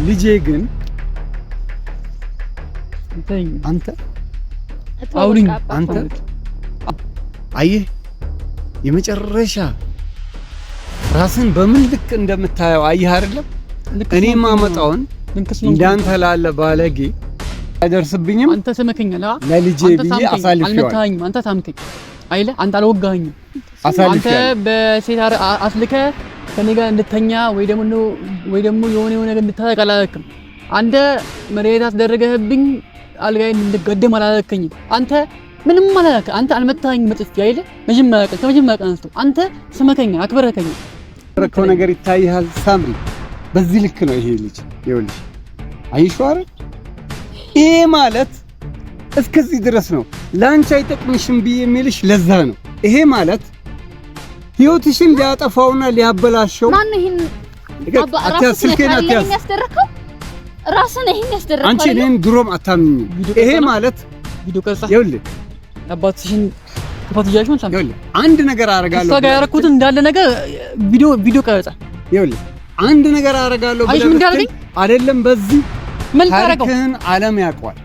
ልጄ ግን አንተ አውሪኝ አንተ አየህ የመጨረሻ ራስን በምን ልክ እንደምታየው አየህ አይደለም እኔ ማመጣውን እንዳንተ ላለ ባለጌ አይደርስብኝም አንተ ስመከኛል ለልጄ ብዬ አሳልፈዋል አልመታኝም አንተ ታምከኝ አይለ አንተ አልወጋኸኝም አንተ በሴት አስልከ ከኔ ጋር እንድተኛ ወይ ደግሞ የሆነ ነገር እንድታረቅ አላደረክም አንተ መሬት አስደረገህብኝ አልጋዬን እንድገደም አላደረከኝም አንተ ምንም ማለት አንተ አልመታኝ መጥፍ ያይለ መጀመሪያ አንስቶ አንተ ስመከኛ አክብረከኝ ረከው ነገር ይታያል ሳምሪ በዚህ ልክ ነው ይሄ ልጅ ይኸውልሽ አይሽዋር ይሄ ማለት እስከዚህ ድረስ ነው ላንቺ አይጠቅምሽም ብዬ የሚልሽ ለዛ ነው ይሄ ማለት ህይወትሽን ሊያጠፋውና ሊያበላሸው ማን ይሄን አታስልከኝ ያስደረከው ራስን ይሄን ያስደረከው አንቺ እኔን ድሮም አታምኚኝ ይሄ ማለት ቪዲዮ ቀርጻ ይኸውልህ አባትሽን ተፋትያሽ ማለት ይኸውልህ አንድ ነገር አደርጋለሁ እሷ ጋር ያረኩት እንዳለ ነገር ቪዲዮ ቀርጻ ይኸውልህ አንድ ነገር አደርጋለሁ ብለህ አይደለም በዚህ ምን ታረጋው ታሪክህን ዓለም ያውቀዋል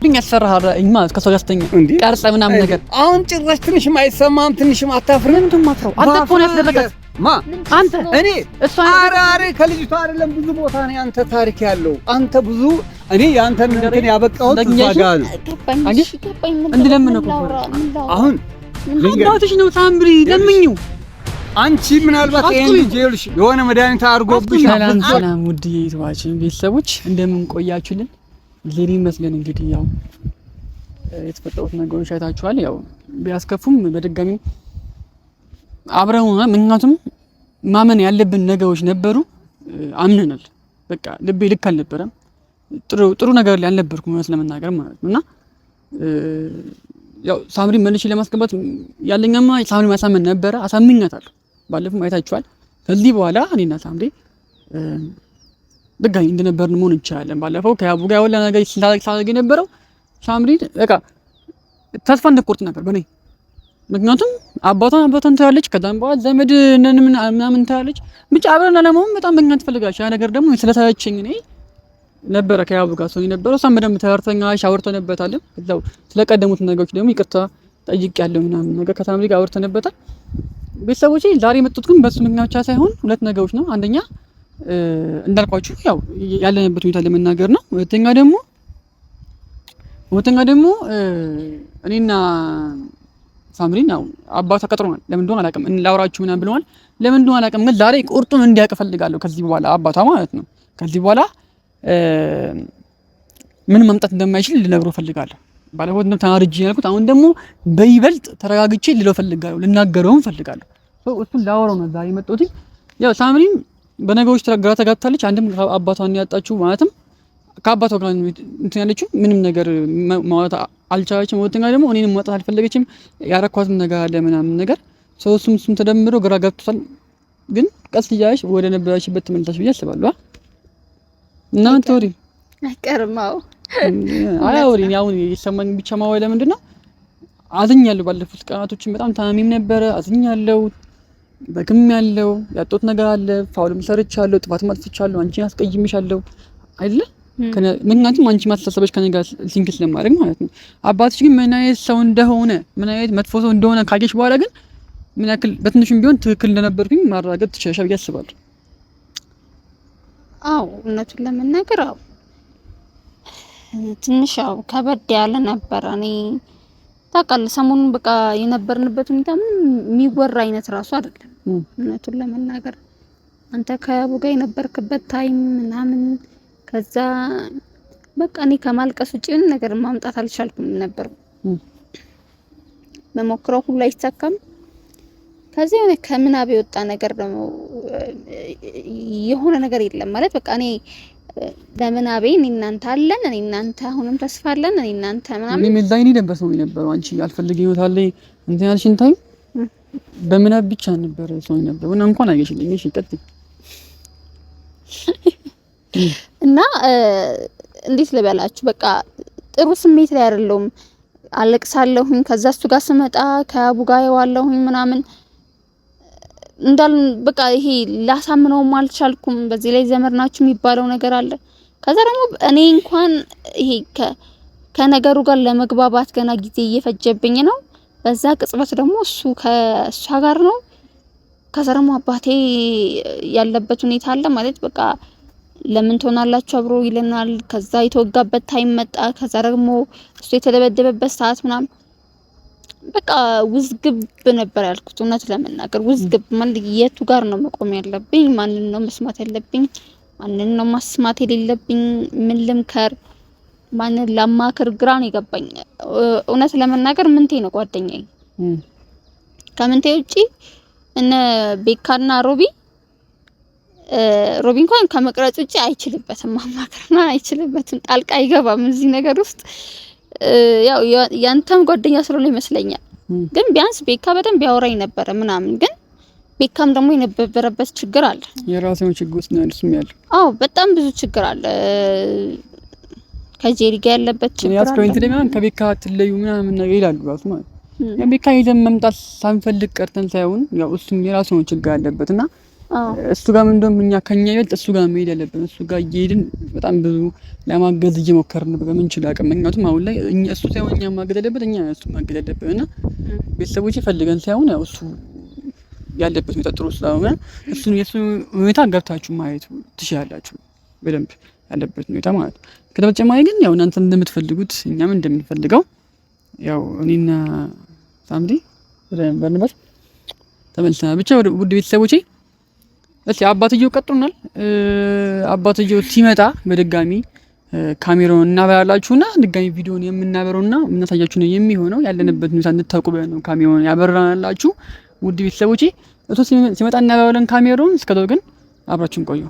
ድንቅ ያሰራህ እማ ከሷ ጋር ስተኛ ቀርጻ ምናምን ነገር አሁን ጭራሽ ትንሽም አይሰማም ትንሽም አታፍርም ምንድን ማፍረው አንተ እኮ ነው ያስደረጋት አንተ እኔ እሷ አራሬ ከልጅቷ አይደለም ብዙ ቦታ ነው አንተ ታሪክ ያለው አንተ ብዙ እኔ ያንተን እንትን ያበቃሁት ዛጋ ነው እንድለምን ነው አሁን አባትሽ ነው ሳምሪ ለምኙ አንቺ ምናልባት ይሄን ልጅ ይኸውልሽ የሆነ መድኃኒት አድርጎብሽ ሰላም ውድ የዩቲዩባችን ቤተሰቦች እንደምን ቆያችሁልን ሌሊ መስገን እንግዲህ ያው የተፈጠሩት ነገሮች አይታችኋል ያው ቢያስከፉም በድጋሚ አብረው ምክንያቱም ማመን ያለብን ነገሮች ነበሩ አምነናል በቃ ልቤ ልክ አልነበረም ጥሩ ነገር ላይ አልነበርኩም ማለት ለመናገር ማለት ነውና ያው ሳምሪ መልሼ ለማስገባት ያለኛማ ሳምሪ ማሳመን ነበረ አሳምኛታለሁ ባለፈው አይታችኋል ከዚህ በኋላ እኔና ሳምሪ ድጋሚ እንደነበርን መሆን እንችላለን ባለፈው ከያቡ ጋር ያወላ ነገር ሲላልክ የነበረው ሳምሪ በቃ ተስፋ እንደቆርጥ ነበር በኔ ምክንያቱም አባቷን ታያለች ከዛም በኋላ ዘመድ ምናምን ታያለች ብቻ አብረን ለመሆን በጣም በእኛ ትፈልጋለች ያ ነገር ደግሞ ስለታየችኝ እኔ ነበረ ከያቡ ጋር ሰው የነበረው ሳም በደንብ ተርተኛ ሻወርተንበታል እዛው ስለቀደሙት ነገሮች ደግሞ ይቅርታ ጠይቄያለሁ ምናምን ነገር ከሳምሪ ጋር አወርተንበታል ቤተሰቦቼ ዛሬ የመጡት ግን በሱ ምክንያት ብቻ ሳይሆን ሁለት ነገሮች ነው አንደኛ እንዳልኳችሁ ያው ያለንበት ሁኔታ ለመናገር ነው ሁለተኛ ደግሞ እኔና ሳምሪ ነው አባቷ ቀጥሮናል ለምን እንደሆነ አላውቅም ላውራችሁ ምናምን ብለዋል ለምን እንደሆነ አላውቅም ግን ዛሬ ቁርጡን እንዲያውቅ ፈልጋለሁ ከዚህ በኋላ አባቷ ማለት ነው ከዚህ በኋላ ምን ማምጣት እንደማይችል ልነግረው ፈልጋለሁ ባለፈው እንደም ተናርጂ ያልኩት አሁን ደግሞ በይበልጥ ተረጋግቼ ልለው ፈልጋለሁ ልናገረውም ፈልጋለሁ እሱን ላወራው ነው ዛሬ መጥቶት ያው ሳምሪን በነገሮች ግራ ተጋብታለች አንድም አባቷን ያጣችው ማለትም ከአባቷ ጋር እንትን ያለችው ምንም ነገር ማውጣት አልቻለችም ወጥተኛ ደግሞ እኔንም ማውጣት አልፈለገችም ያረኳትም ነገር አለ ምናምን ነገር እሱም ተደምሮ ግራ ገብቷል ግን ቀስ እያለች ወደ ነበረችበት ተመልሳች ብዬ አስባለሁ እና አንቶሪ አይቀርማው አያውሪ ያው ይሰማኝ ብቻ ማወይ ለምንድነው አዝኛለሁ ባለፉት ቀናቶችን በጣም ታማሚም ነበር አዝኛለሁ በክም ያለው ያጣሁት ነገር አለ ፋውልም ሰርቻለሁ ጥፋትም አጥፍቻለሁ አንቺን አስቀይምሻለሁ አይደለ ምክንያቱም አንቺ ማስተሰበሽ ከኔ ጋር ሲንክ ስለማድረግ ማለት ነው አባትሽ ግን ምን አይነት ሰው እንደሆነ ምን አይነት መጥፎ ሰው እንደሆነ ካገሽ በኋላ ግን ምን ያክል በትንሹም ቢሆን ትክክል እንደነበርኩኝ ማረጋገጥ ትችያለሽ ብዬ አስባለሁ አው እውነቱን ለመናገር አው ትንሽ አው ከበድ ያለ ነበር እኔ ታውቃለህ ሰሞኑን በቃ የነበርንበት ሁኔታ የሚወራ አይነት ራሱ አይደለም እውነቱን ለመናገር አንተ ከያቡ ጋር የነበርክበት ታይም ምናምን ከዛ በቃ እኔ ከማልቀስ ውጪ ምን ነገር ማምጣት አልቻልኩም ነበር መሞክረው ሁሉ አይሳካም ከዚህ የሆነ ከምናብ የወጣ ነገር ደግሞ የሆነ ነገር የለም ማለት በቃ እኔ ለምናቤ እናንተ አለን እኔ እናንተ አሁንም ተስፋ አለን እኔ እናንተ ምናምን እኔ ዛይኒ ነበር ሰው ነበር አንቺ አልፈልግ ይወታል እንትን ያልሽን ታይም በምናብ ብቻ ነበር ሰው ነበር እና እንኳን አየሽልኝ እሺ ቀጥይ እና እንዴት ልበላችሁ በቃ ጥሩ ስሜት ላይ አይደለም አለቅሳለሁኝ ከዛ እሱ ጋር ስመጣ ከያቡ ጋር ያዋለሁኝ ምናምን በቃ ይሄ ላሳምነውም አልቻልኩም። በዚህ ላይ ዘመድ ናችሁ የሚባለው ነገር አለ። ከዛ ደግሞ እኔ እንኳን ይሄ ከነገሩ ጋር ለመግባባት ገና ጊዜ እየፈጀብኝ ነው። በዛ ቅጽበት ደግሞ እሱ ከሷ ጋር ነው። ከዛ ደግሞ አባቴ ያለበት ሁኔታ አለ ማለት በቃ ለምን ትሆናላችሁ አብሮ ይለናል። ከዛ የተወጋበት ታይም መጣ። ከዛ ደግሞ እሱ የተደበደበበት ሰዓት ምናምን በቃ ውዝግብ ነበር ያልኩት። እውነት ለመናገር ውዝግብ ማለት የቱ ጋር ነው መቆም ያለብኝ? ማንን ነው መስማት ያለብኝ? ማንን ነው ማስማት የሌለብኝ? ምን ልምከር? ማንን ላማክር? ግራ ነው የገባኝ። እውነት ለመናገር ምንቴ ነው ጓደኛዬ። ከምንቴ ውጪ እነ ቤካና ሮቢ እንኳን ከመቅረጽ ውጪ አይችልበትም፣ ማማከርና አይችልበትም። ጣልቃ አይገባም እዚህ ነገር ውስጥ። ያው ያንተም ጓደኛ ስለሆነ ይመስለኛል። ግን ቢያንስ ቤካ በደንብ ያወራኝ ነበር ምናምን። ግን ቤካም ደግሞ የነበረበት ችግር አለ። የራሴው ችግር ውስጥ ነው ያለው። አዎ በጣም ብዙ ችግር አለ። ከጄሪ ጋር ያለበት ችግር አለ። ያስኮንት ለምን ከቤካ ትለዩ ምናምን ነገር ይላሉ ራሱ ማለት ነው። ቤካ ይዘን መምጣት ሳንፈልግ ቀርተን ሳይሆን ያው እሱም የራሱ ችግር አለበትና እሱ ጋር እንደውም እኛ ከኛ ይበልጥ እሱ ጋር መሄድ ያለብን። እሱ ጋር እየሄድን በጣም ብዙ ለማገዝ እየሞከርን በምንችል አቅም። ምክንያቱም አሁን ላይ እሱ ሳይሆን እኛ ማገዝ ያለበት እኛ እሱ ማገዝ ያለብን እና ቤተሰቦች ፈልገን ሳይሆን ያው እሱ ያለበት ሁኔታ ጥሩ ስለሆነ እሱን የሱ ሁኔታ ገብታችሁ ማየት ትችላላችሁ በደንብ ያለበት ሁኔታ ማለት ነው። ከተጨማሪ ግን ያው እናንተ እንደምትፈልጉት እኛም እንደምንፈልገው ያው እኔና ሳምሪ በነበር ተመልሰናል። ብቻ ውድ ቤተሰቦቼ እስቲ አባትየው ቀጥሩናል። አባትየው ሲመጣ በድጋሚ ካሜራውን እናበራላችሁና ድጋሚ ቪዲዮውን የምናበረውና እናሳያችሁ ነው የሚሆነው። ያለንበት ሁኔታ እንድታውቁ ነው ካሜራውን ያበራናላችሁ። ውድ ቤተሰቦቼ እቶ ሲመጣ እናበራለን ካሜራውን። እስከዛው ግን አብራችሁን ቆዩ።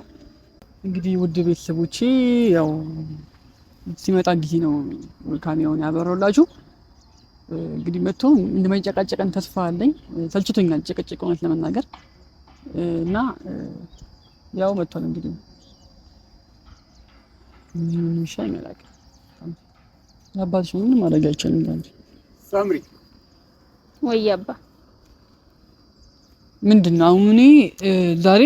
እንግዲህ ውድ ቤተሰቦቼ ያው ሲመጣ ጊዜ ነው ካሜራውን ያበራላችሁ። እንግዲህ መጥቶ እንደማይጨቃጨቀን ተስፋ አለኝ። ሰልችቶኛል ጨቀጨቅ እውነት ለመናገር እና ያው መጥቷል። እንግዲህ ምን ይሻል ማለት አባትሽ ምን ማድረግ አይችልም እንዴ? ሳምሪ ወይ አባ ምንድነው አሁን እኔ ዛሬ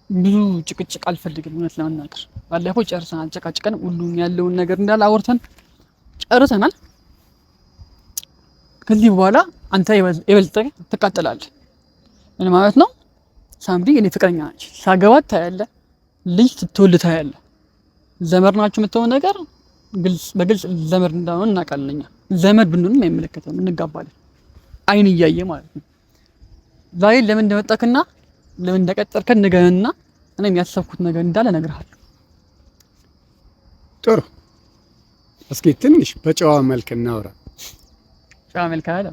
ብዙ ጭቅጭቅ አልፈልግም እውነት ለመናገር። ባለፈው ጨርሰናል፣ ጨቃጭቀን ሁሉም ያለውን ነገር እንዳለ አወርተን ጨርሰናል። ከዚህ በኋላ አንተ የበለጠ ትቃጠላለህ። ምን ማለት ነው? ሳምሪ እኔ ፍቅረኛ ነች፣ ሳገባት ታያለህ፣ ልጅ ስትወልድ ታያለህ። ዘመድ ናችሁ የምትሆነው ነገር በግልጽ ዘመድ እንዳሆነ እናውቃለን። እኛ ዘመድ ብንሆንም አይመለከተንም፣ እንጋባለን አይን እያየ ማለት ነው። ዛሬ ለምን እንደመጣክና ለምን እንደቀጠርከን ንገረንና እኔ የሚያሰብኩት ነገር እንዳለ እነግርሃለሁ። ጥሩ፣ እስኪ ትንሽ በጨዋ መልክ እናውራ። ጨዋ መልክ አለ።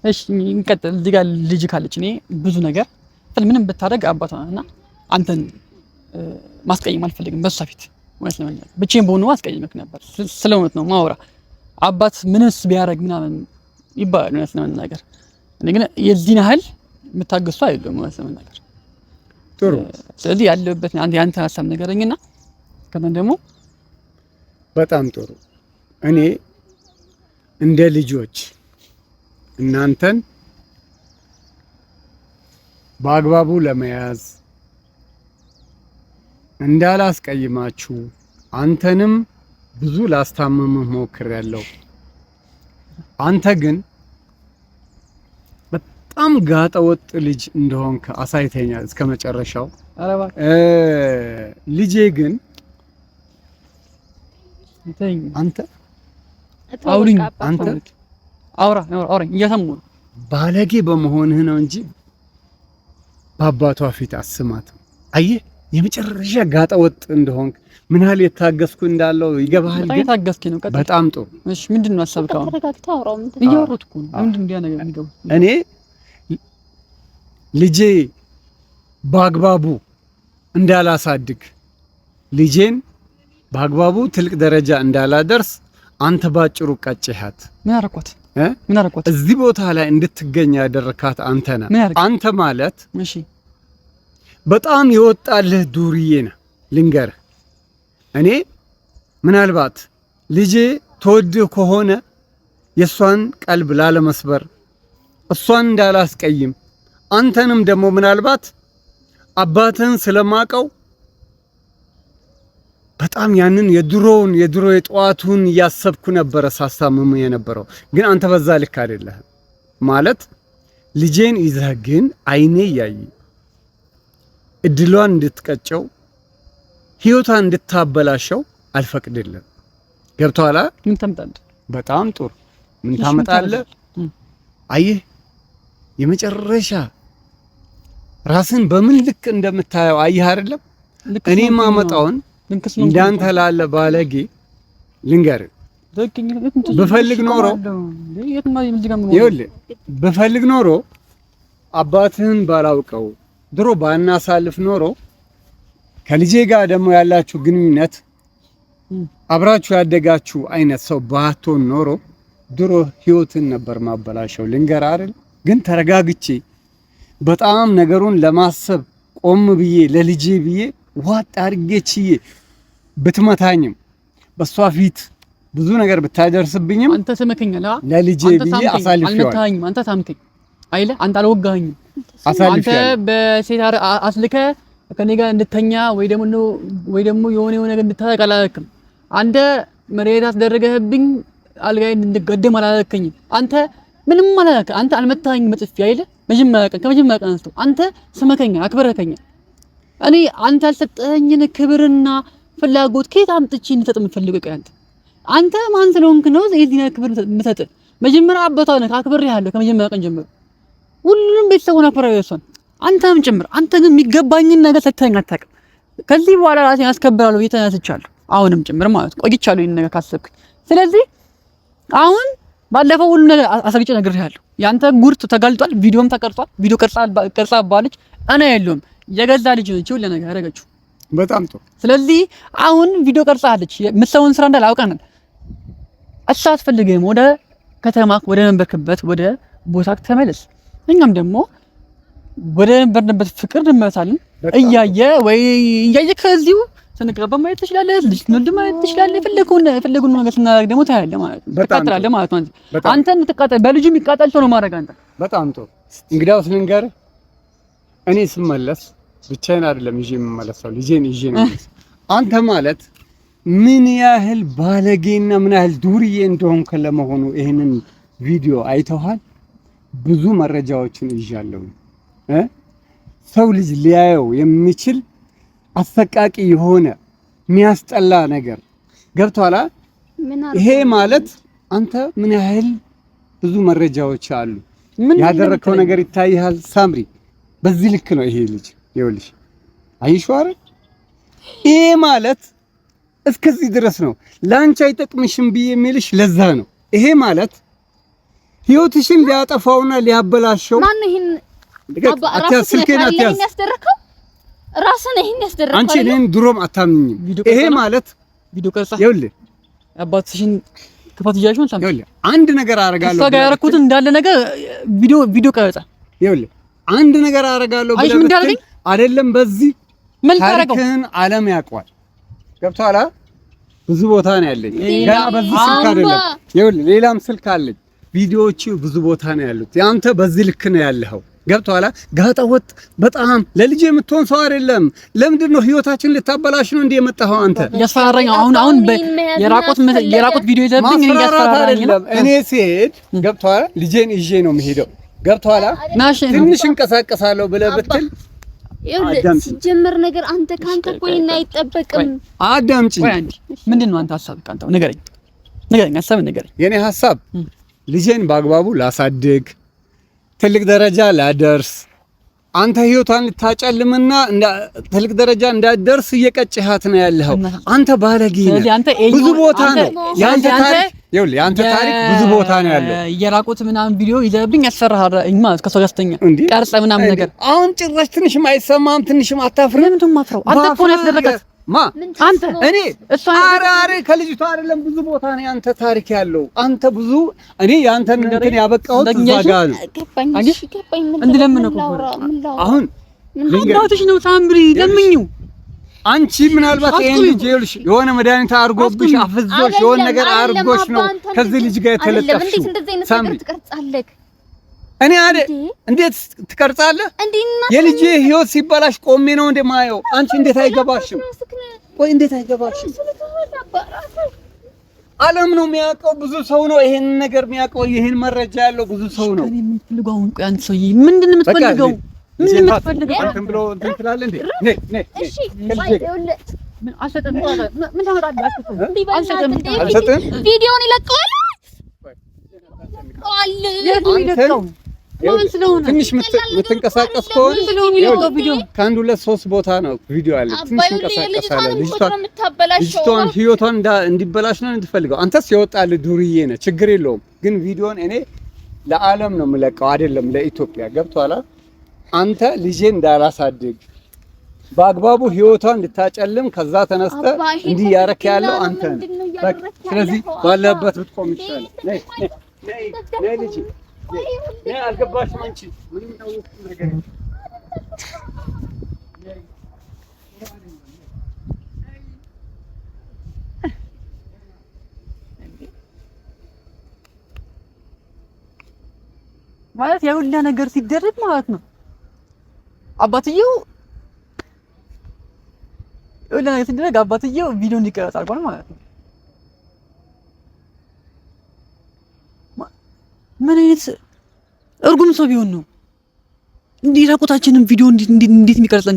እሺ እንቀጥል። እዚህ ጋር ልጅ ካለች እኔ ብዙ ነገር ምንም ብታደርግ አባቷ እና አንተን ማስቀየም አልፈልግም በሷ ፊት። እውነት ለመናገር ብቻዬን በሆነ ማስቀየምክ ነበር። ስለ እውነት ነው ማውራ። አባት ምንስ ቢያደርግ ምናምን ይባላል እውነት ለመናገር። እኔ ግን የዚህን ያህል የምታገሱ አይደለም እውነት ለመናገር። ጥሩ። ስለዚህ ያለበት አንተ ሀሳብ ነገረኝና ከዛን ደግሞ በጣም ጥሩ። እኔ እንደ ልጆች እናንተን በአግባቡ ለመያዝ እንዳላስቀይማችሁ አንተንም ብዙ ላስታምምህ ሞክሬያለሁ። አንተ ግን በጣም ጋጠወጥ ልጅ እንደሆንክ አሳይተኛል እስከ መጨረሻው። ልጄ ግን አንተ አውራ እያሰሙ ነው ባለጌ በመሆንህ ነው እንጂ በአባቷ ፊት አስማትም። አየህ የመጨረሻ ጋጠወጥ እንደሆንክ ምን ያህል የታገስኩ እንዳለው ይገባሃል። ግን የታገስክ ነው። በጣም ጥሩ። እሺ ምንድነው አሰብከው? እያወሩት እኮ ምንድነው እንዲያ ነገር የሚገቡ? እኔ ልጄ በአግባቡ እንዳላሳድግ ልጄን በአግባቡ ትልቅ ደረጃ እንዳላደርስ አንተ ባጭሩ ቀጭሃት። ምን አረኳት? እዚህ ቦታ ላይ እንድትገኝ ያደረካት አንተ ነህ። አንተ ማለት እሺ በጣም የወጣልህ ዱርዬ ነህ። ልንገርህ፣ እኔ ምናልባት ልጄ ተወድህ ከሆነ የሷን ቀልብ ላለመስበር እሷን እንዳላስቀይም አንተንም ደግሞ ምናልባት አባትህን ስለማቀው በጣም ያንን የድሮ የጠዋቱን እያሰብኩ ነበረ ሳስታምም የነበረው። ግን አንተ በዛ ልክ አይደለህም ማለት ልጄን ይዘህ ግን አይኔ እያየ እድሏን እንድትቀጨው ህይወቷን እንድታበላሸው አልፈቅድልም። ገብቶሃል? ምን ታመጣለህ? በጣም ጥሩ። ምን ታመጣለህ? አየህ የመጨረሻ ራስን በምን ልክ እንደምታየው አየህ አይደለም? እኔ ማመጣውን እንዳንተ ላለ ባለጌ ልንገርህ፣ ብፈልግ ኖሮ አባትህን ባላውቀው ድሮ ባናሳልፍ ኖሮ ከልጄ ጋር ደግሞ ያላችሁ ግንኙነት አብራችሁ ያደጋችሁ አይነት ሰው ባትሆን ኖሮ ድሮ ህይወትን ነበር ማበላሸው። ልንገርህ አይደል? ግን ተረጋግቼ በጣም ነገሩን ለማሰብ ቆም ብዬ ለልጄ ብዬ ዋጥ አድርጌችዬ ብትመታኝም በሷ ፊት ብዙ ነገር ብታደርስብኝም አንተ ተመከኛላ ለልጄ ብዬ አሳልፌዋለሁ። አንተ ታምከኝ አይለ አንተ አልወጋኸኝም። አንተ በሴት አስልከ ከኔ ጋር እንድተኛ ወይ ደግሞ የሆነ ነገር እንድታረቅ አላደረክም። አንተ መሬት አስደረገህብኝ አልጋዬ እንድገደም አላደረከኝም። አንተ ምንም አላደረክ። አንተ አልመታኸኝም በጥፊ አይለ ከመጀመሪያ ቀን አንስቶ አንተ ስመከኛ አክብረከኛ። እኔ አንተ አልሰጠኸኝን ክብርና ፍላጎት ከየት አምጥቼ እንድሰጥ የምፈልገው? አንተ ማን ስለሆንክ ነው የዚህ ክብር የምሰጥ? መጀመሪያ አባቷ ነህ፣ አክብሬሃለሁ ከመጀመሪያ ቀን ጀምሮ። ሁሉንም ቤተሰቡን አክብሬሃለሁ እሷን አንተም ጭምር። አንተ ግን የሚገባኝን ነገር ሰጥተኸኝ አታውቅም። ከዚህ በኋላ ራሴን አስከብራለሁ ብዬ ተነስቻለሁ፣ አሁንም ጭምር ማለት ቆይቻለሁ ይሄን ነገር ካሰብኩኝ። ስለዚህ አሁን ባለፈው ሁሉ ነገር አሳግጬ ነግሬሃለሁ። ያንተ ጉርት ተጋልጧል፣ ቪዲዮም ተቀርጿል። ቪዲዮ ቀርጻ ባለች እኔ የለውም የገዛ ልጅ ነች ሁሉ ነገር ያደረገችው። በጣም ጥሩ። ስለዚህ አሁን ቪዲዮ ቀርጻለች፣ የምትሰውን ስራ እንዳላውቀናል። እሷ አትፈልግም። ወደ ከተማ ወደ ነበርክበት ወደ ቦታክ ተመለስ። እኛም ደግሞ ወደ ነበርንበት ፍቅር እንመለሳለን። እያየ ከዚሁ ስንቀርብ ማየት ትችላለህ፣ ልጅ ትወልድ ማየት ትችላለህ። የፈለጉን ነገር ስናደርግ ደግሞ ታያለህ ማለት ነው፣ ትቃጠላለህ ማለት ነው። አንተ እንድትቃጠል በልጁ የሚቃጠል ሰው ነው ማድረግ አንተ። በጣም ጥሩ። እንግዲያውስ ልንገርህ፣ እኔ ስመለስ ብቻዬን አይደለም ይዤ የምመለሰው፣ ልጄን ይዤ ነው። አንተ ማለት ምን ያህል ባለጌና ምን ያህል ዱርዬ እንደሆንክ ለመሆኑ ይሄንን ቪዲዮ አይተዋል? ብዙ መረጃዎችን ይዣለሁ። ሰው ልጅ ሊያየው የሚችል አሰቃቂ የሆነ የሚያስጠላ ነገር ገብቷላ። ይሄ ማለት አንተ ምን ያህል ብዙ መረጃዎች አሉ። ያደረከው ነገር ይታያል ሳምሪ። በዚህ ልክ ነው ይሄ ልጅ ይኸውልሽ፣ አይሽው አይደል? ይሄ ማለት እስከዚህ ድረስ ነው። ላንቺ አይጠቅምሽም ብዬ የሚልሽ ለዛ ነው። ይሄ ማለት ህይወትሽን ሊያጠፋውና ሊያበላሸው ማን ነው? ይሄን ስልኬን ያስደረከው ራስን ይሄን ያስደረከው አንቺ እኔን ድሮም አታምኝም። ይሄ ማለት ቪዲዮ ቀርጻ ይኸውልህ አባትሽን ክፋት ይያሽውን ሳም ይኸውልህ አንድ ነገር አደርጋለሁ እሷ ጋር ያደረኩት እንዳለ ነገር ቪዲዮ ቀርጻ ይኸውልህ አንድ ነገር አደርጋለሁ ብለህ አይደለም በዚህ ምን ታረጋው? ታሪክህን ዓለም ያውቀዋል። ገብቶሃል? ብዙ ቦታ ነው ያለኝ ገና በዚህ ስልክ አይደለም። ይኸውልህ ሌላም ስልክ አለኝ። ቪዲዮዎቹ ብዙ ቦታ ነው ያሉት። ያንተ በዚህ ልክ ነው ያለኸው። ገብቶሃል? ጋጠወጥ በጣም ለልጅ የምትሆን ሰው አይደለም። ለምንድን ነው ህይወታችን ልታበላሽ ነው እንዴ የመጣኸው አንተ? ያስፈራራኝ አሁን የራቆት ቪዲዮ ይዘብኝ ያስፈራራኝ ነው። እኔ ሲሄድ ገብቶሃል? ልጄን ይዤ ነው የምሄደው። ገብቶሃል? ትንሽ እንቀሳቀሳለሁ ብለህ ብትል ሲጀመር ነገር አንተ ካንተ ቆይና አይጠበቅም። አዳምጪ። ምንድነው አንተ ሐሳብ ካንተው ንገረኝ፣ ሐሳብ ንገረኝ። የኔ ሐሳብ ልጄን በአግባቡ ላሳድግ፣ ትልቅ ደረጃ ላደርስ፣ አንተ ህይወቷን ልታጨልምና ትልቅ ደረጃ እንዳደርስ እየቀጭሃት ነው ያለኸው። አንተ ባለጌ ነህ። ብዙ ቦታ ነው ያንተ ታሪክ። ይኸውልህ ያንተ ታሪክ ብዙ ቦታ ነው ያለው። የራቁት ምናምን ቪዲዮ ይዘብኝ ያስፈራራኝ ማለት ከሰው ጋር ስተኛ ቀርጸ ምናምን ነገር አሁን ጭራሽ ትንሽም አይሰማም፣ ትንሽም አታፍርም። ለምን ትማፍረው? አንተ እኮ ነው ያስደረጋት። አንተ እኔ አራሬ ከልጅቷ አይደለም ብዙ ቦታ ነው ያንተ ታሪክ ያለው። አንተ ብዙ እኔ ያንተን እንትን ያበቃሁት እዛ ጋር ነው። ገባኝ። እንደለምን ነው አሁን አባትሽ ነው ሳምሪ ለምኝው። አንቺ ምናልባት ይሄን ልጅ ይኸውልሽ የሆነ መድኃኒት አርጎብሽ አፍዞሽ የሆነ ነገር አርጎሽ ነው ከዚህ ልጅ ጋር የተለጠፍሽው። ሳምሪ እኔ እንዴት ትቀርጻለህ? የልጄ ህይወት ሲበላሽ ቆሜ ነው እንደማየው። አንቺ እንዴት አይገባሽም? ወይ እንዴት አይገባሽም? ዓለም ነው የሚያውቀው፣ ብዙ ሰው ነው ይሄን ነገር የሚያውቀው። ይሄን መረጃ ያለው ብዙ ሰው ነው። እኔ የምትፈልገው አሁን ቆይ፣ አንተ ሰውዬ ምንድን ነው የምትፈልገው? ምንድን ነው የምትፈልገው? አንተም ብሎ እንትን ትላለህ እንዴ? ነይ እሺ፣ ምን አልሰጥም። ምን ታመጣለህ? አልሰጥም። ቪዲዮውን ይለቀዋል ትንሽ የምትንቀሳቀስ ከሆነ ከአንድ ሁለት ሶስት ቦታ ነው ቪዲዮ አለ። ትንሽ እንቀሳቀሳለህ። ልጅቷን ህይወቷን እንዲበላሽ ነው የምትፈልገው። አንተስ የወጣልህ ዱርዬ ነህ፣ ችግር የለውም። ግን ቪዲዮን እኔ ለዓለም ነው የምለቀው፣ አይደለም ለኢትዮጵያ። ገብቶሃል? አንተ ልጄን እንዳላሳድግ በአግባቡ ህይወቷን እንድታጨልም ከዛ ተነስተህ እንዲህ ያረክ ያለው አንተ ነህ። ስለዚህ ባለበት ብትቆም ይችላል። ነይ ልጅ ነይ። አልገባሽም አንቺ ምንም ነው ነገር ማለት የሁላ ነገር ሲደረግ ማለት ነው። አባትየው የሁላ ነገር ሲደረግ አባትየው ቪዲዮ እንዲቀረጽ አድርጓል ማለት ነው። ምን አይነት እርጉም ሰው ቢሆን ነው እንዲህ ራቁታችንን ቪዲዮ እንዴት የሚቀርጸን?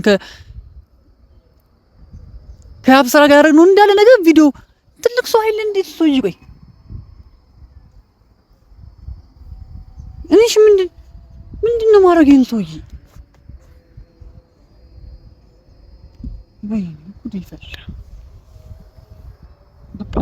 ከአብስራ ጋር ነው እንዳለ ነገር ቪዲዮ ትልቅ ሰው አይደል? እንዴት ሰው ይቆይ? እኔሽ ምንድን ነው ማድረግ ይሄን ሰውዬ? ወይ ጉድ ይፈላ በቃ